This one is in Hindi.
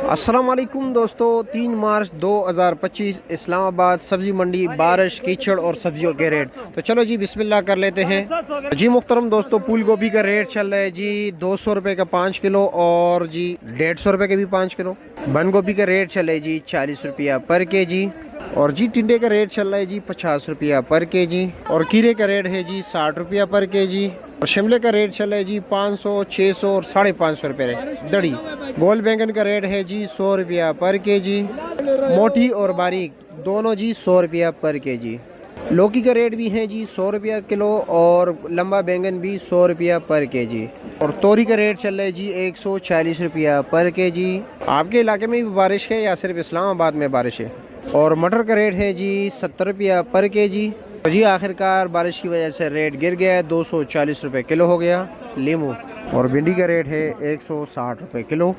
अस्सलाम वालेकुम दोस्तों, 3 मार्च 2025 इस्लामाबाद सब्जी मंडी। बारिश, कीचड़ और सब्जियों के रेट। तो चलो जी बिस्मिल्लाह कर लेते हैं। जी मुख्तरम दोस्तों, फूल गोभी का रेट चल रहा है जी 200 रुपये का 5 किलो और जी 150 रुपये के भी 5 किलो। बंद गोभी का रेट चल रहा है जी 40 रुपया पर केजी और जी टिंडे का रेट चल रहा है जी 50 रुपया पर केजी और खीरे का रेट है जी 60 रुपया पर केजी और शिमले का रेट चल रहा है जी 500, 600 और 550 रुपये दड़ी। गोल बैंगन का रेट है जी 100 रुपया पर केजी, मोटी और बारीक दोनों जी 100 रुपया पर केजी। लौकी का रेट भी है जी 100 रुपया किलो और लंबा बैंगन भी 100 रुपया पर केजी और तोरी का रेट चल रहा है जी 140 रुपया पर केजी। आपके इलाके में भी बारिश है या सिर्फ इस्लामाबाद में बारिश है? और मटर का रेट है जी 70 रुपया पर केजी। तो जी आखिरकार बारिश की वजह से रेट गिर गया है, 240 रुपये किलो हो गया लीमू और भिंडी का रेट है 160 रुपये किलो।